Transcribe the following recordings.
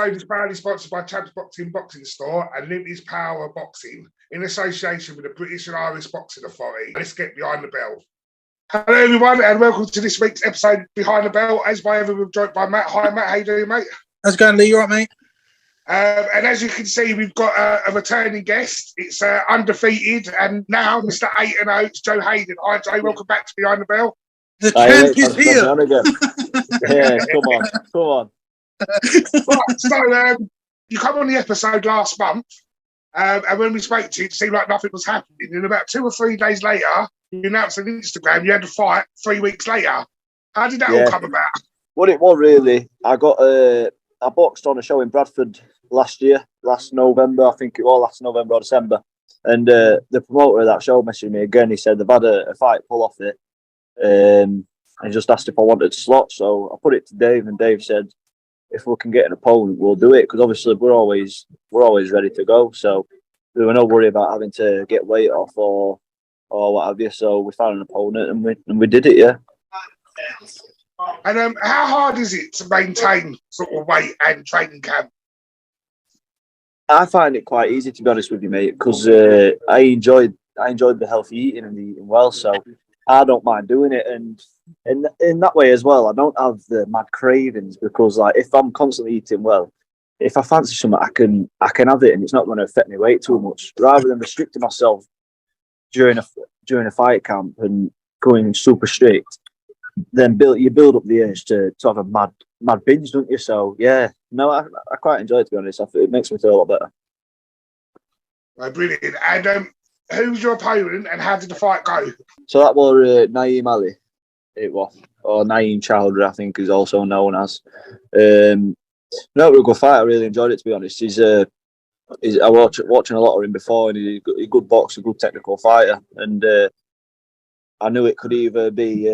episode is proudly sponsored by Champs Boxing Store and Limitless Power Boxing in association with the British and Irish Boxing Authority. Let's get behind the bell. Hello, everyone, and welcome to this week's episode Behind the Bell. As by ever, we're joined by Matt. Hi, Matt. How you doing, mate? How's it going, Lee? You all right, mate? And as you can see, we've got a returning guest. It's undefeated, and now Mr. 8-0, it's Joe Hayden. Hi, Joe. Welcome back to Behind the Bell. The champ is here. Yeah, come on. Right, so you come on the episode last month, and when we spoke to you, it seemed like nothing was happening. And about 2 or 3 days later, you announced on Instagram you had to fight 3 weeks later. How did that all come about? What it was really, I boxed on a show in Bradford last November, I think it was last November or December. And the promoter of that show messaged me again. He said they've had a fight pull off it. And he just asked if I wanted to slot. So I put it to Dave, and Dave said, if we can get an opponent, we'll do it. Because obviously we're always ready to go. So there were no worry about having to get weight off or what have you. So we found an opponent and we did it, yeah. And how hard is it to maintain sort of weight and training camp? I find it quite easy, to be honest with you, mate, because I enjoyed the healthy eating and the eating well, so I don't mind doing it. And in that way as well, I don't have the mad cravings, because like if I'm constantly eating well, if I fancy something, I can have it, and it's not going to affect my weight too much. Rather than restricting myself during a fight camp and going super strict, then you build up the urge to have a mad binge, don't you? So yeah, no, I quite enjoy it, to be honest. It makes me feel a lot better. Oh, brilliant. And who was your opponent, and how did the fight go? So that was Naeem Ali. It was, or Naeem Chowdhury, I think is also known as. No, it was a good fight. I really enjoyed it, to be honest. I watching a lot of him before, and he's a good boxer, good technical fighter, and I knew it could either be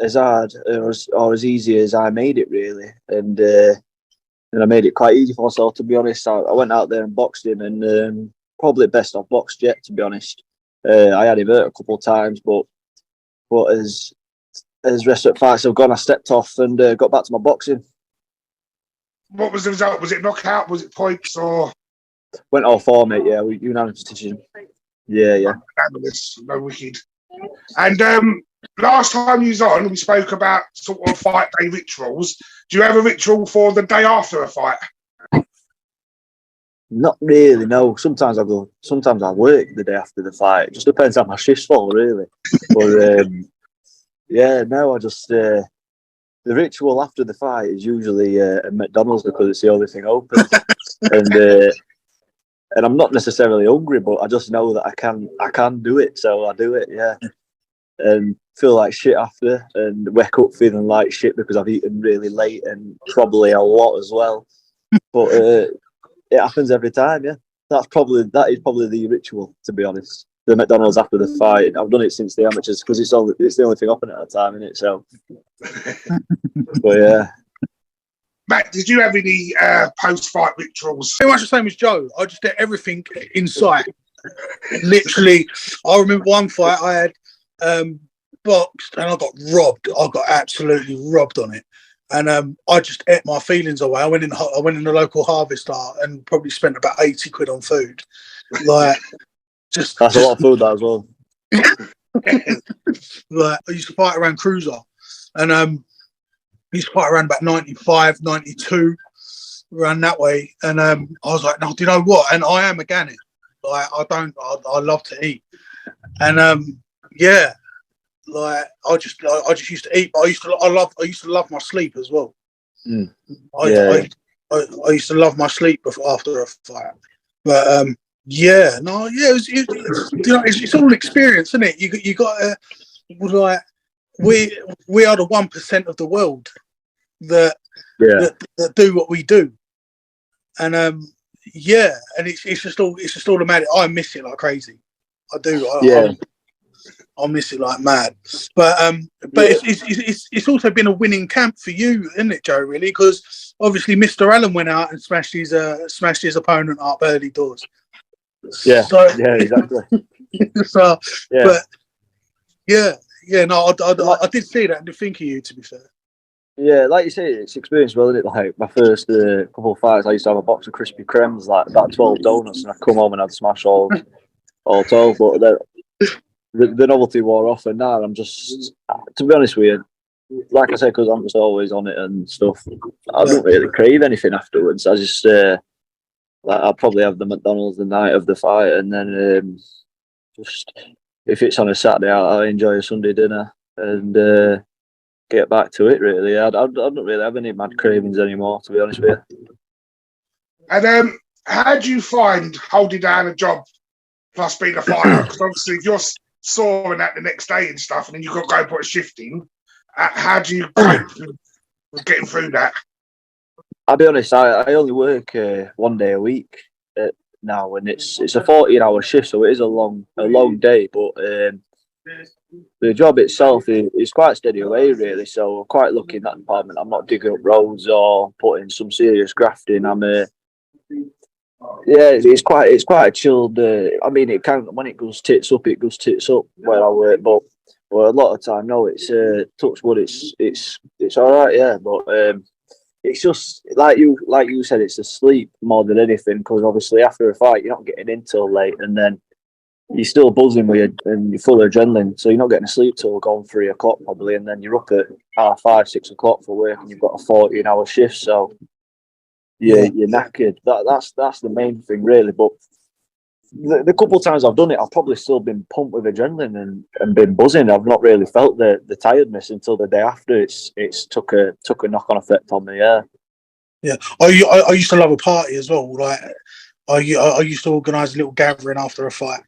as hard or as easy as I made it, really, and I made it quite easy for myself, to be honest. I went out there and boxed him, and probably best I've boxed yet, to be honest. I had him hurt a couple of times, but as rest of the fights have gone, I stepped off and got back to my boxing. What was the result? Was it knockout? Was it points? Or went all four, mate? Yeah, we unanimous decision. Yeah. Unanimous, no wicked. And last time you was on, we spoke about sort of fight day rituals. Do you have a ritual for the day after a fight? Not really, no. Sometimes I work the day after the fight. It just depends how my shift's fall, really. But yeah, no, I just the ritual after the fight is usually at McDonald's, because it's the only thing open. and I'm not necessarily hungry, but I just know that I can do it, so I do it, yeah. And feel like shit after, and wake up feeling like shit because I've eaten really late and probably a lot as well. But it happens every time, yeah. That is probably the ritual, to be honest. The McDonald's after the fight. I've done it since the amateurs, because it's the only thing open at the time, isn't it? So, but yeah. Matt, did you have any post-fight rituals? Pretty much the same as Joe. I just did everything in sight. Literally, I remember one fight I had boxed and I got robbed. I got absolutely robbed on it, and I just ate my feelings away. I went in the local harvest art and probably spent about 80 quid on food. Like, that's a lot of food, that as well. Like, I used to fight around Cruiser, and I used to fight around about 95, 92, around that way. And I was like, no, do you know what? And I am organic. Like, I love to eat, and yeah. Like, I just used to eat, but I used to love my sleep as well. I used to love my sleep after a fight. But it's all experience, isn't it? You got to, like, we are the 1% of the world that do what we do, and and it's just all about it. I miss it like crazy. I do. I miss it like mad, but it's also been a winning camp for you, isn't it, Joe? Really, because obviously Mr. Allen went out and smashed his opponent up early doors. Yeah, yeah, exactly. So, yeah. But no, I did see that and did think of you, to be fair. Yeah, like you say, it's experience, well, isn't it? Like my first couple of fights, I used to have a box of Krispy Kremes, like about 12 donuts, and I'd come home and I'd smash all 12. But the novelty wore off, and now I'm just, to be honest with you, like I said, because I'm just always on it and stuff. I don't really crave anything afterwards. I just like I'll probably have the McDonald's the night of the fight, and then just if it's on a Saturday, I'll enjoy a Sunday dinner and get back to it. Really, I don't really have any mad cravings anymore, to be honest with you. And how do you find holding down a job plus being a fighter? Because obviously, if you're soaring at the next day and stuff, and then you've got to go put a shift in, how do you cope with getting through that? I'll be honest, I only work 1 day a week now, and it's a 14-hour shift, so it is a long day. But the job itself is quite steady away, really. So I'm quite lucky in that department. I'm not digging up roads or putting some serious grafting. It's quite a chilled. I mean, it can when it goes tits up, it goes tits up where I work. But a lot of time, no, it's touch wood. It's all right, yeah. But it's just like you said, it's the sleep more than anything. Because obviously after a fight, you're not getting in till late, and then you're still buzzing with you, and you're full of adrenaline. So you're not getting to sleep till gone 3 o'clock probably, and then you're up at 5:30, 6 o'clock for work, and you've got a 14-hour shift. So you're knackered. That's the main thing, really. But the couple of times I've done it, I've probably still been pumped with adrenaline and been buzzing. I've not really felt the tiredness until the day after. It's took a knock-on effect on me. Yeah. Yeah. I used to love a party as well. Like I used to organise a little gathering after a fight.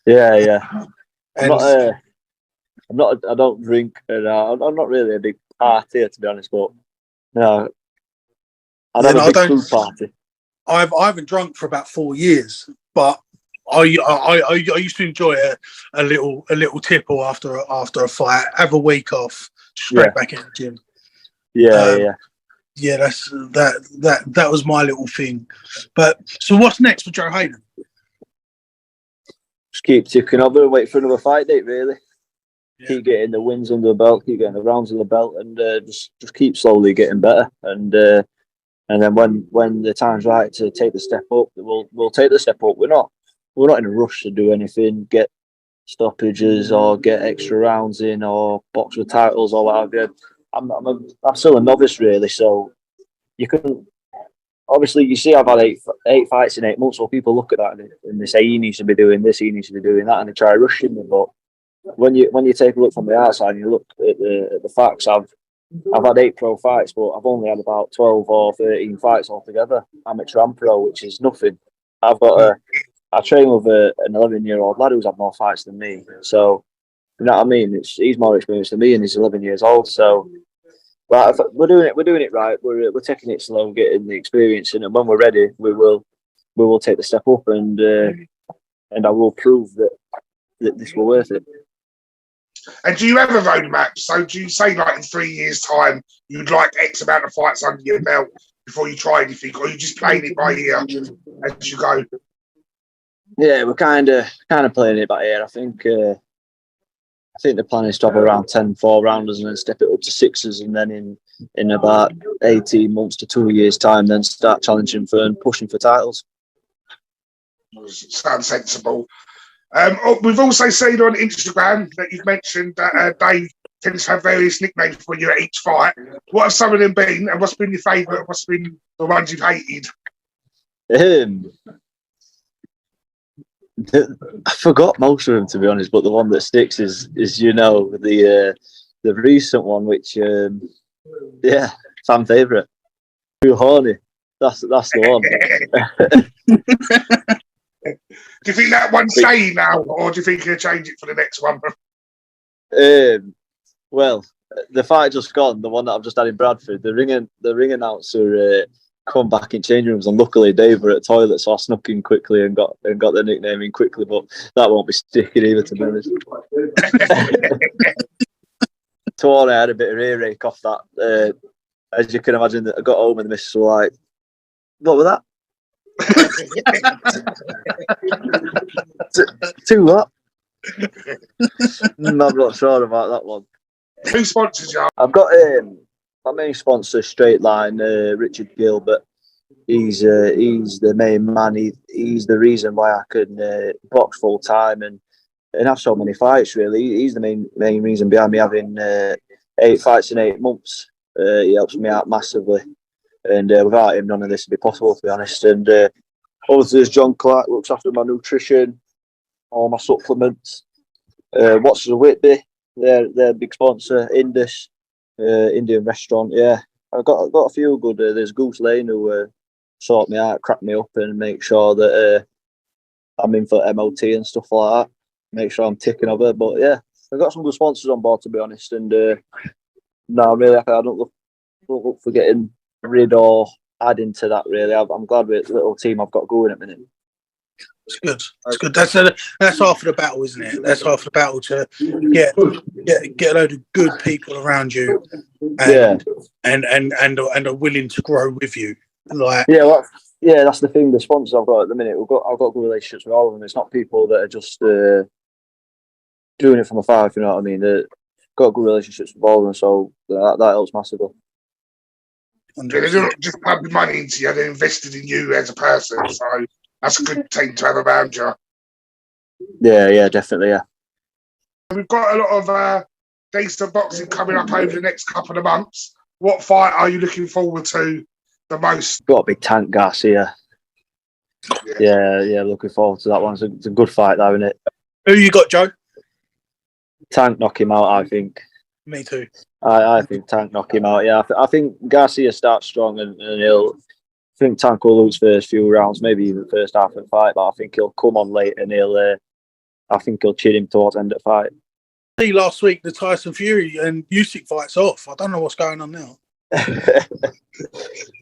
Yeah. I don't drink, and I'm not really a big partier, to be honest. But no, I have a big food party. I haven't drunk for about 4 years, but I used to enjoy a little tipple after a fight. Have a week off, straight back in the gym. Yeah. That was my little thing. But so what's next for Joe Hayden? Just keep ticking over and wait for another fight date, really. Yeah. Keep getting the wins under the belt, keep getting the rounds under the belt, and just keep slowly getting better. And then when the time's right to take the step up, we'll take the step up. We're not in a rush to do anything, get stoppages or get extra rounds in or box with titles or whatever. I'm still a novice, really. So you can obviously you see I've had eight fights in 8 months. So people look at that and they say he needs to be doing this, he needs to be doing that, and they try rushing me. But when you take a look from the outside and you look at the facts, I've had 8 pro fights, but I've only had about 12 or 13 fights altogether, amateur and pro, which is nothing. I train with an 11-year-old lad who's had more fights than me. So, you know what I mean? He's more experienced than me, and he's 11 years old. So, we're doing it right. We're taking it slow, getting the experience in, and when we're ready, we will take the step up, and I will prove that this will worth it. And do you have a roadmap? So do you say like in 3 years' time you'd like X amount of fights under your belt before you try anything, or you just playing it by ear as you go? Yeah, we're kind of playing it by ear. I think the plan is to have around 10 4-rounders and then step it up to 6s, and then in about 18 months to 2 years' time, then start challenging for and pushing for titles. Sounds sensible. We've also seen on Instagram that you've mentioned that Dave tends to have various nicknames for you at each fight. What have some of them been, and what's been your favourite? What's been the ones you've hated? I forgot most of them, to be honest, but the one that sticks is the recent one, which fan favourite. Too horny. That's the one. Do you think that one's staying now, or do you think you'll change it for the next one? Well, the fight just gone, the one that I've just had in Bradford, the ring announcer come back in changing rooms, and luckily Dave were at the toilet, so I snuck in quickly and got the nickname in quickly, but that won't be sticking either, to be honest. Torn, I had a bit of earache off that. As you can imagine, I got home and the missus were like, "What was that?" Too what? I'm not sure about that one. Who sponsors you? I've got my main sponsor, Straight Line, Richard Gilbert. He's the main man. He's the reason why I can box full time and have so many fights. Really, he's the main reason behind me having 8 fights in 8 months. He helps me out massively, and without him, none of this would be possible, to be honest. And obviously, there's John Clark, looks after my nutrition, all my supplements. Watches of Whitby, their big sponsor, Indus, Indian restaurant. Yeah, I've got a few good. There's Goose Lane who sort me out, crack me up, and make sure that I'm in for MOT and stuff like that. Make sure I'm ticking over. But yeah, I've got some good sponsors on board, to be honest. And no, I'm really happy. I don't look for getting rid or adding to that. Really, I'm glad with the little team I've got going at the minute. It's good. It's good. That's half of the battle, isn't it? That's half the battle to get a load of good people around you, and are willing to grow with you. Like that's the thing. The sponsors I've got at the minute, I've got good relationships with all of them. It's not people that are just doing it from afar. If you know what I mean. They've got good relationships with all of them, so that helps massively. They're not just pumping money into you; they're invested in you as a person. So that's a good team to have around you. Yeah, definitely. Yeah, we've got a lot of decent boxing coming up over the next couple of months. What fight are you looking forward to the most? Got a big Tank Garcia. Yeah, looking forward to that one. It's a good fight, though, isn't it? Who you got, Joe? Tank knock him out, I think. Me too. I think Tank knock him out. Yeah, I think Garcia starts strong and he'll. I think Tank will lose first few rounds, maybe even first half of the fight, but I think he'll come on late and I think he'll chin him towards the end of the fight. See, last week the Tyson Fury and Usyk fight's off. I don't know what's going on now.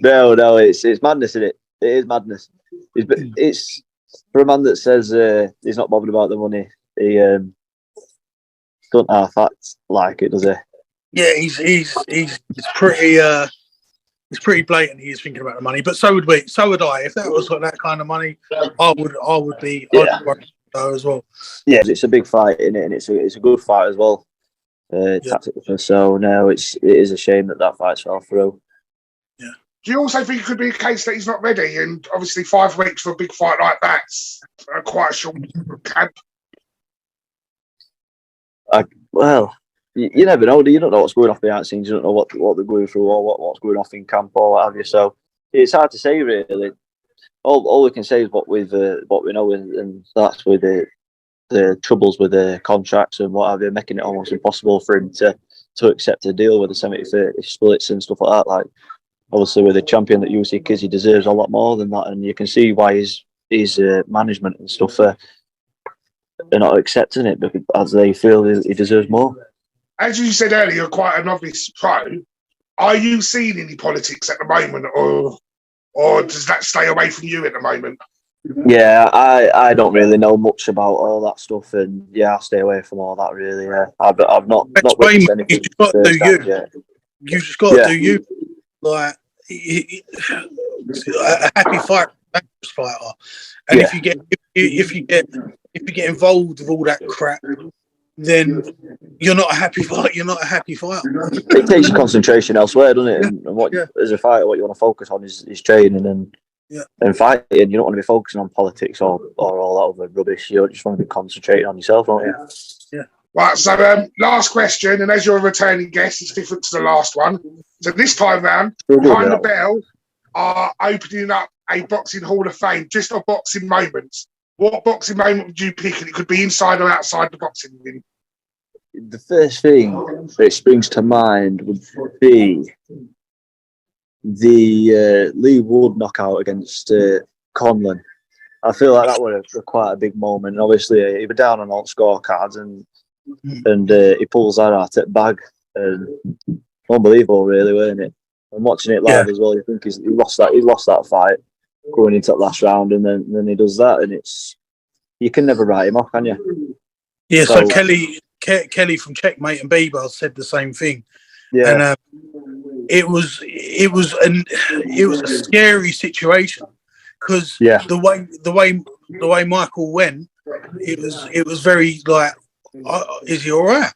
No, it's madness, isn't it? It is madness. It's for a man that says he's not bothered about the money. He don't half-act like it, does he? Yeah, he's pretty. It's pretty blatant. He's thinking about the money, but so would we. So would I. If that was that kind of money, I would be. Yeah. As well. Yeah, it's a big fight, isn't it? And it's a good fight as well. Tactically. So no, it is a shame that fight fell through. Yeah. Do you also think it could be a case that he's not ready? And obviously, 5 weeks for a big fight like that's quite a short camp. Well, you never know. You don't know what's going off behind the scenes. You don't know what they're going through or what's going off in camp or what have you. So it's hard to say really. All we can say is what we know, and that's with the troubles with the contracts and what have you, making it almost impossible for him to accept a deal with the 70-30 splits and stuff like that. Like obviously with the champion that Usyk is, he deserves a lot more than that, and you can see why his management and stuff are not accepting it because as they feel he deserves more. As you said earlier, you're quite a novice pro. Are you seeing any politics at the moment, or does that stay away from you at the moment? Yeah, I don't really know much about all that stuff, and I stay away from all that really. Yeah, I've not witnessed anything. You just got to do you. You just got to do you. Like a happy fighter, and if you get involved with all that crap, then you're not a happy fighter. You're not a happy fighter. It takes your concentration elsewhere, doesn't it? And what as a fighter, what you want to focus on is training and fighting. You don't want to be focusing on politics or all that other rubbish. You just want to be concentrating on yourself, don't you? Yeah. Right. So, last question, and as you're a returning guest, it's different to the last one. So this time round, Behind the Bell are opening up a boxing hall of fame, just of boxing moments. What boxing moment would you pick? And it could be inside or outside the boxing ring. The first thing that springs to mind would be the Lee Wood knockout against Conlon. I feel like that was quite a big moment. And obviously, he was down on all scorecards and he pulls that out at bag. And unbelievable, really, weren't it? And watching it live as well, you think he lost that fight going into that last round, and then he does that, and you can never write him off, can you? Yeah. So Kelly from Checkmate and BIBA said the same thing. Yeah. And it was a scary situation because the way Michael went, it was very like, is he all right?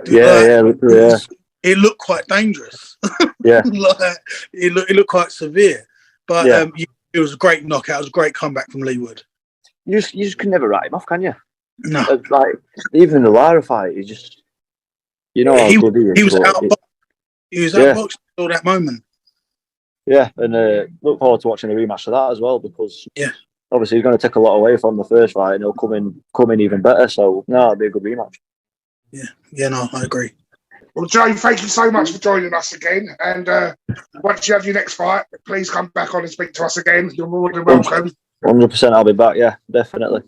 Yeah. it looked quite dangerous. Yeah. Like, it looked quite severe. But Yeah. it was a great knockout. It was a great comeback from Leewood. You just can never write him off, can you? No. Like, even in the Lara fight, he just, you know how good he is. He was outboxed all that moment. Yeah, and look forward to watching the rematch of that as well, because obviously he's going to take a lot away from the first fight, and he'll come in even better. So no, it'll be a good rematch. Yeah, no, I agree. Well, Joe, thank you so much for joining us again. And once you have your next fight, please come back on and speak to us again. You're more than welcome. 100%, I'll be back. Yeah, definitely.